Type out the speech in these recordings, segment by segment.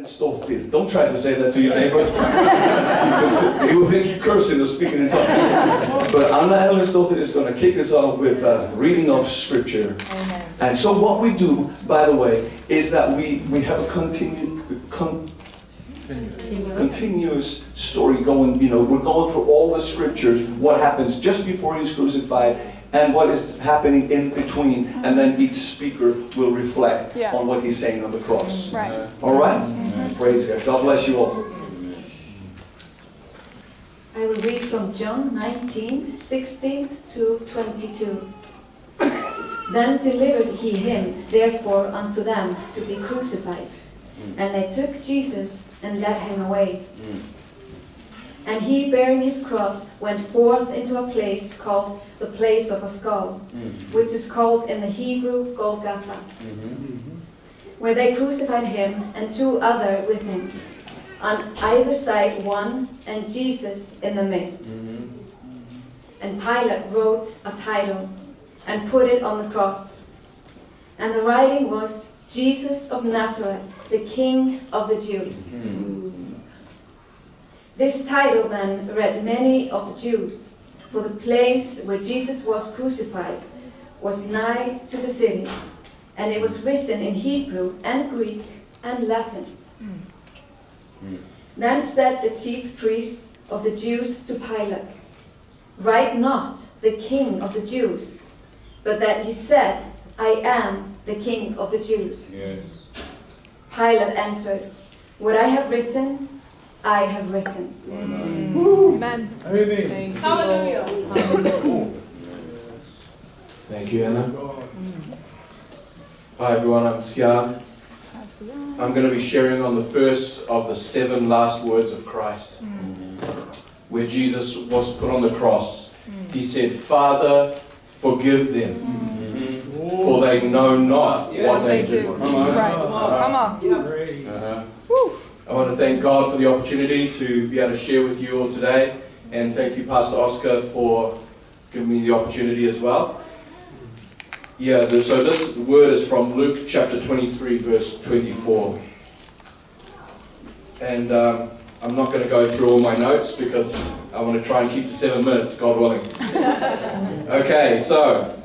stoltir. Don't try to say that to your neighbor. He will think you're cursing or speaking in tongues. But Anna Stoltir is going to kick this off with a reading of scripture. Amen. And so what we do, by the way, is that we have a continuous story going. You know, we're going through all the scriptures, what happens just before he's crucified, and what is happening in between, and then each speaker will reflect on what he's saying on the cross. Right. All right? Praise God. God bless you all. I will read from John 19:16 to 22. Then delivered he him, therefore, unto them to be crucified. And they took Jesus and led him away. And he, bearing his cross, went forth into a place called the place of a skull, which is called in the Hebrew Golgotha, where they crucified him and two other with him, on either side one, and Jesus in the midst. And Pilate wrote a title and put it on the cross. And the writing was, Jesus of Nazareth, the King of the Jews. This title then read many of the Jews, for the place where Jesus was crucified was nigh to the city, and it was written in Hebrew and Greek and Latin. Then said the chief priests of the Jews to Pilate, write not the King of the Jews, but that he said, I am the King of the Jews. Yes. Pilate answered, what I have written, I have written. Amen. Amen. Hallelujah. Thank you, Anna. Hi everyone, I'm Sian. I'm going to be sharing on the first of the 7 last words of Christ. Where Jesus was put on the cross. He said, Father, forgive them, for they know not what they do. Right. Come on. I want to thank God for the opportunity to be able to share with you all today, and thank you, Pastor Oskar, for giving me the opportunity as well. So this word is from Luke chapter 23, verse 24. And I'm not going to go through all my notes because I want to try and keep to 7 minutes, God willing. Okay, so,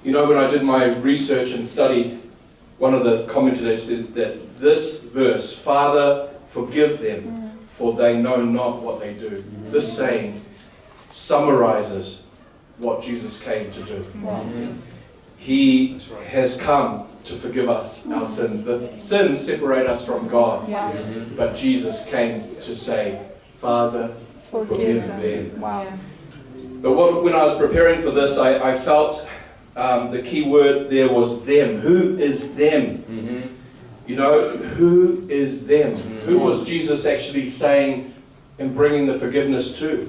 you know, when I did my research and study, one of the commentators said that this verse, Father, forgive them, for they know not what they do. This saying summarizes what Jesus came to do. He has come to forgive us our sins. The sins separate us from God. But Jesus came to say, Father, forgive them. Wow. But when I was preparing for this, I felt the key word there was them. Who is them? You know, who is them? Who was Jesus actually saying and bringing the forgiveness to?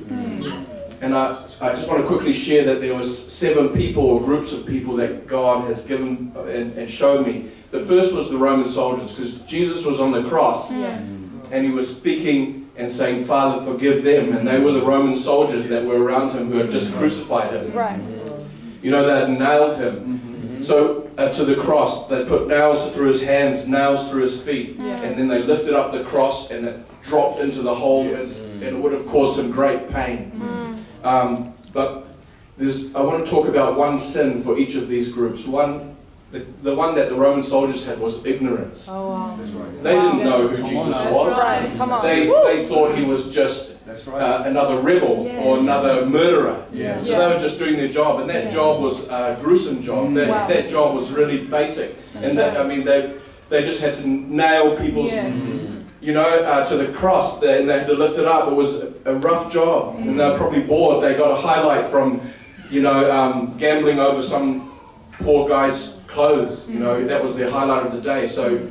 And I just want to quickly share that there was 7 people or groups of people that God has given and showed me. The first was the Roman soldiers, because Jesus was on the cross and he was speaking and saying, Father, forgive them. And they were the Roman soldiers that were around him who had just crucified him. Right. You know, they had nailed him. So to the cross, they put nails through his hands, nails through his feet. And then they lifted up the cross and it dropped into the hole and it would have caused him great pain. But I want to talk about one sin for each of these groups. The one that the Roman soldiers had was ignorance. Oh, wow. They didn't know who Jesus was. Right. Come on. They thought he was just another rebel or another murderer. So they were just doing their job, and that job was a gruesome job. That job was really basic. And they just had to nail people's to the cross, and they had to lift it up. It was a rough job, and they were probably bored. They got a highlight from, gambling over some poor guy's clothes. That was their highlight of the day. So,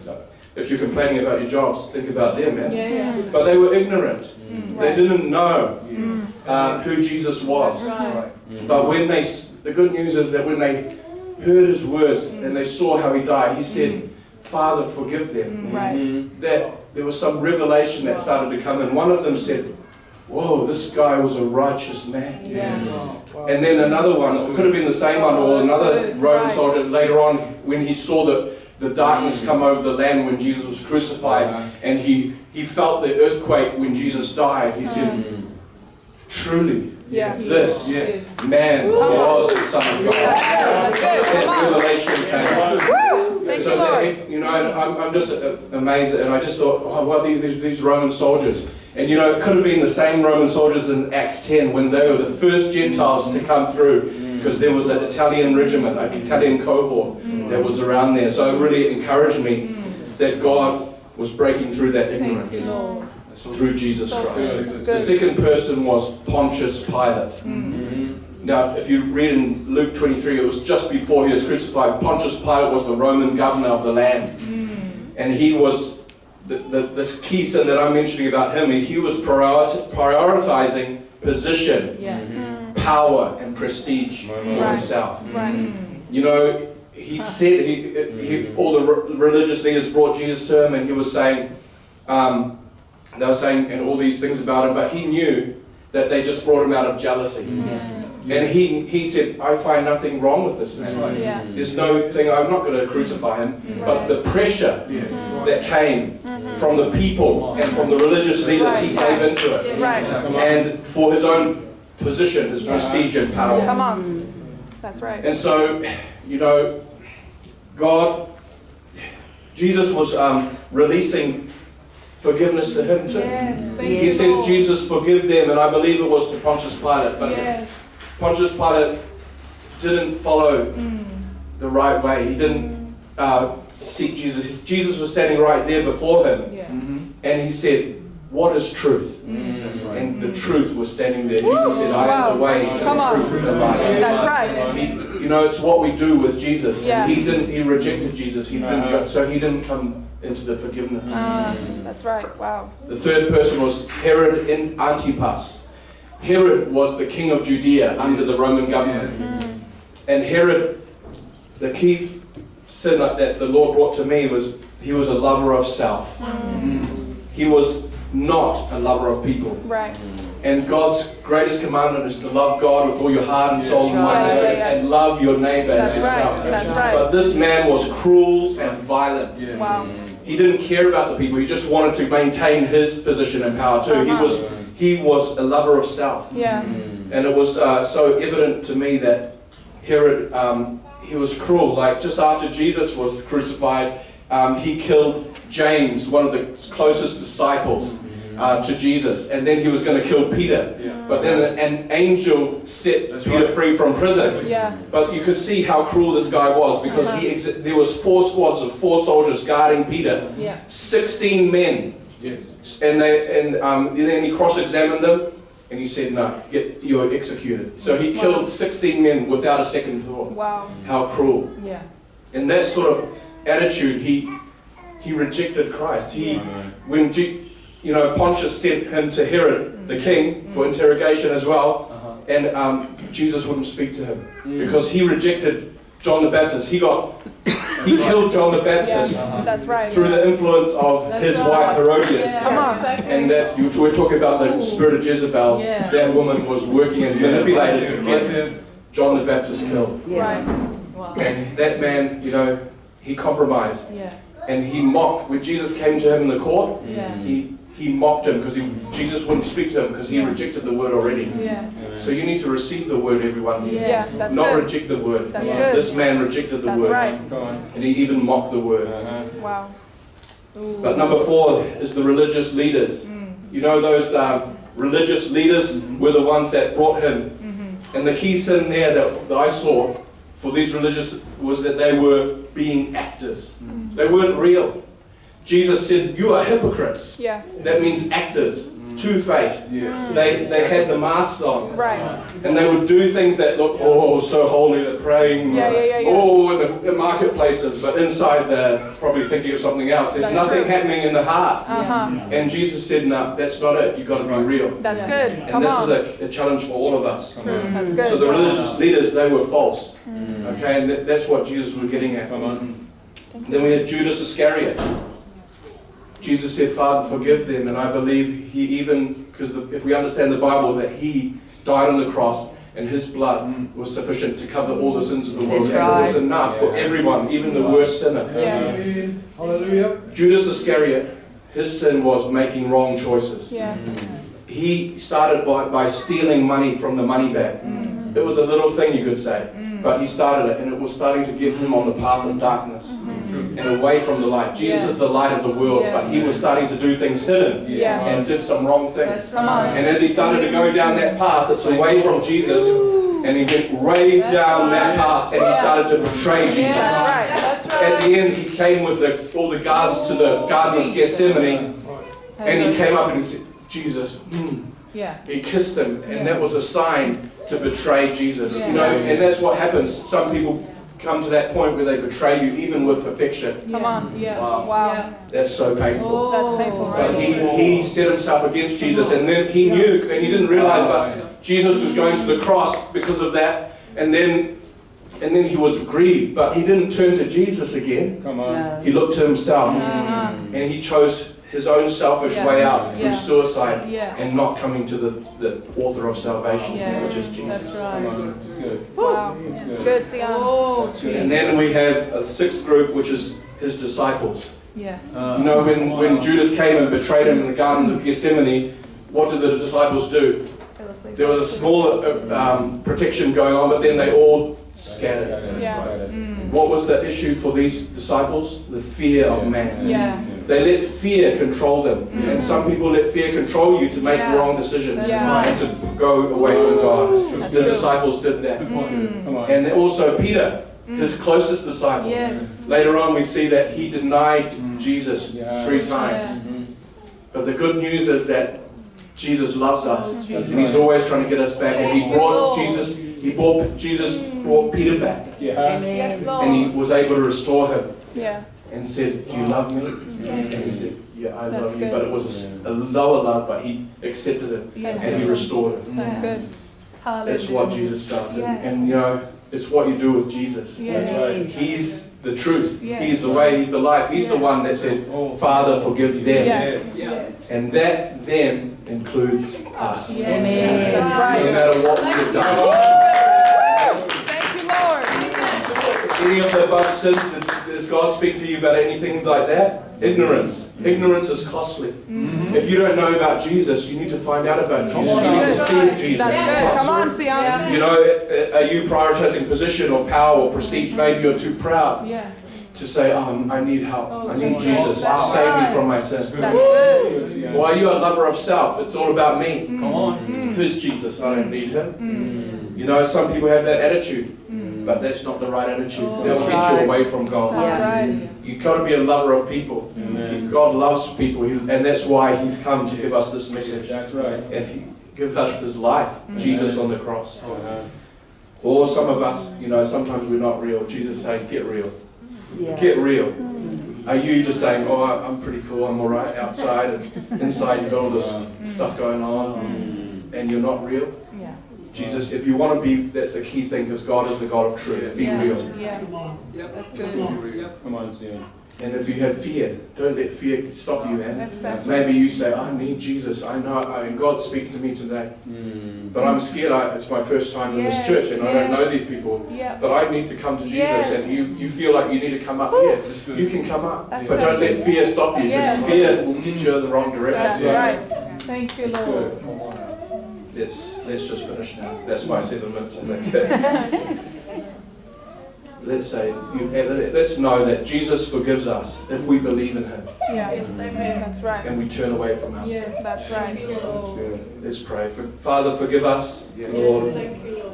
if you're complaining about your jobs, think about them, man. But they were ignorant. They didn't know who Jesus was. But the good news is that when they heard his words and they saw how he died, he said, Father, forgive them. That there was some revelation that started to come in. One of them said, whoa, this guy was a righteous man. And then another one, it could have been the same one, or another Roman soldier later on, when he saw the the darkness come over the land when Jesus was crucified, and he felt the earthquake when Jesus died. He said, truly, this man was the Son of God. That revelation came. So that, you know, I'm just amazed, and I just thought, oh, well, these Roman soldiers. And you know, it could have been the same Roman soldiers in Acts 10 when they were the first Gentiles to come through, because there was an Italian regiment, an Italian cohort that was around there. So it really encouraged me that God was breaking through that ignorance through Jesus Christ. The second person was Pontius Pilate. Now, if you read in Luke 23, it was just before he was crucified. Pontius Pilate was the Roman governor of the land. And he was, this key sin that I'm mentioning about him, he was prioritizing position, power, and prestige for himself. You know, he said, all the religious leaders brought Jesus to him, and he was saying, they were saying and all these things about him, but he knew that they just brought him out of jealousy. And he said, I find nothing wrong with this man. There's no thing, I'm not going to crucify him. But the pressure that came from the people and from the religious leaders, he gave into it. And for his own position, his prestige and power. Come on. That's right. And so, you know, Jesus was releasing forgiveness to him too. He said, Jesus, forgive them, and I believe it was to Pontius Pilate. But Pontius Pilate didn't follow the right way. He didn't seek Jesus. Jesus was standing right there before him, and he said, what is truth? And the truth was standing there. Jesus said, I am the way, the truth, and the life. That's right. You know, it's what we do with Jesus. He rejected Jesus. He didn't go, so he didn't come into the forgiveness. That's right. Wow. The third person was Herod Antipas. Herod was the king of Judea under the Roman government. And Herod, the key sin that the Lord brought to me was he was a lover of self. He was not a lover of people. Right. And God's greatest commandment is to love God with all your heart and soul and mind and spirit, and love your neighbor as yourself. That's right. But this man was cruel and violent. Wow. He didn't care about the people. He just wanted to maintain his position and power too. He was a lover of self. And it was so evident to me that Herod, he was cruel. Like just after Jesus was crucified, he killed James, one of the closest disciples to Jesus, and then he was going to kill Peter. But then an angel set Peter free from prison. But you could see how cruel this guy was, because there was 4 squads of 4 soldiers guarding Peter, 16 men, and then he cross-examined them, and he said, "No, you are executed." So he killed 16 men without a second thought. Wow. How cruel! And that sort of attitude, he rejected Christ. When Pontius sent him to Herod, the king, for interrogation as well, and Jesus wouldn't speak to him because he rejected John the Baptist. He killed John the Baptist through the influence of his wife Herodias. And we're talking about the spirit of Jezebel. That woman was working and manipulated to get John the Baptist killed. And that man, he compromised. And he mocked. When Jesus came to him in the court, he mocked him because Jesus wouldn't speak to him because he rejected the word already. So you need to receive the word, everyone here. Not reject the word. This man rejected the word. And he even mocked the word. Wow. But number 4 is the religious leaders. You know, those religious leaders were the ones that brought him. And the key sin there that I saw for these religious was that they were being actors. They weren't real. Jesus said, you are hypocrites. That means actors, two-faced. They had the masks on. And they would do things that look, so holy, they're praying, in the marketplaces, but inside they're probably thinking of something else. There's nothing happening in the heart. And Jesus said, no, that's not it. You've got to be real. That's good. And this is a challenge for all of us. That's good. So the religious leaders, they were false. Okay, and that's what Jesus was getting at. Then we had Judas Iscariot. Jesus said, Father, forgive them. And I believe he even, because if we understand the Bible, that he died on the cross and his blood was sufficient to cover all the sins of the world. That's And it was right. enough for everyone, even the worst sinner. Yeah. Hallelujah. Judas Iscariot, his sin was making wrong choices. Yeah. He started by stealing money from the money bag. It was a little thing, you could say, but he started it, and it was starting to get him on the path of darkness and away from the light. Jesus Yeah. is the light of the world, Yeah. but he was starting to do things hidden Yeah. and did some wrong things. Come on. And as he started to go down that path, it's away from Jesus, and he went way down that path, and he started to betray Yeah, Jesus. that's right. That's right. At the end, he came with all the guards to the Garden of Gethsemane, and he came up and he said, Jesus, Yeah. he kissed him, and that was a sign to betray Jesus. Yeah. You know, and that's what happens. Some people come to that point where they betray you, even with perfection. Come on. Yeah. Wow. Wow. That's so painful. That's painful, But right? he set himself against Jesus, and then he knew, and he didn't realize, but Jesus was going to the cross because of that, and then he was grieved, but he didn't turn to Jesus again. Come on. He looked to himself, Uh-huh. and he chose his own selfish Yeah. way out through Yeah. suicide, Yeah. and not coming to the author of salvation, Yeah. which is Jesus. That's Come right. on. It's good. Wow. It's good, Sian. Oh, That's good. And then we have a sixth group, which is his disciples. Yeah. You know, when Judas came and betrayed him in the Garden of Gethsemane, what did the disciples do? There was a small protection going on, but then they all scattered. Yeah. What was the issue for these disciples? The fear of man. Yeah. They let fear control them. And some people let fear control you to make Yeah. wrong decisions Yeah. and to go away from God. That's The true. disciples did that. Come on. And also Peter, his closest disciple. Yes. Later on we see that he denied Jesus Yeah. 3 times. But the good news is that Jesus loves us, That's and he's right. always trying to get us back. And he brought Jesus brought Peter back, Yeah. Yes, and Lord. he was able to restore him Yeah. and said, "Do you love me?" And he said, "Yeah, I That's love you." good. But it was a lower love, but he accepted it Yes. and he restored it. That's good. Hallelujah. That's what Jesus does, Yes. and you know, it's what you do with Jesus. Yes. That's right. He's the truth. Yes. He's the way. He's the life. He's the Yeah. one that said, "Father, forgive them." Yes. Yes. Yes. And that them includes us. Yes. Amen. That's No right. matter what we've done. Thank you, Lord. Any of the above sins, does God speak to you about anything like that? Ignorance. Ignorance is costly. If you don't know about Jesus, you need to find out about Jesus. You need to That's see good. Jesus. That's good. Come on, Sian. You know, are you prioritizing position or power or prestige? Maybe you're too proud Yeah. to say, I need help. Oh, I need Jesus. Jesus. Wow. Save me from my sin. That's good. Or are you a lover of self? It's all about me. Come on. Who's Jesus? I don't need him. You know, some people have that attitude, but that's not the right attitude. That will get you away from God. That's right. You've got to be a lover of people. Amen. God loves people, and that's why He's come to give us this message. That's right. And He gives us His life, Jesus on the cross. Uh-huh. Or some of us, you know, sometimes we're not real. Jesus saying, get real. Get real. Are you just saying, oh, I'm pretty cool, I'm alright outside, and inside you've got all this stuff going on, and you're not real? Yeah. Jesus, if you want to be, that's the key thing, because God is the God of truth. Be Yeah. real. Yeah. That's good. Come on, Sian. And if you have fear, don't let fear stop you, man. Exactly. Maybe you say, I need Jesus. I know, God's speaking to me today. But I'm scared. It's my first time in this Yes, church, and I don't know yes. these people. Yeah. But I need to come to Jesus, Yes. and you feel like you need to come up here. You can come up, That's but don't let fear stop you, because Yes. fear will get you in the wrong direction. That's right. Thank you, Lord. Let's just finish now. That's my 7 minutes, I think. Let's know that Jesus forgives us if we believe in Him Yeah. That's right. and we turn away from our sin. Yes, that's right. Let's pray. Father, forgive us, Lord.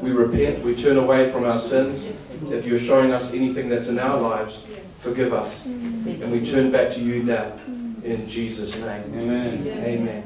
We repent, we turn away from our sins. If you're showing us anything that's in our lives, forgive us. And we turn back to you now. In Jesus' name. Amen. Amen.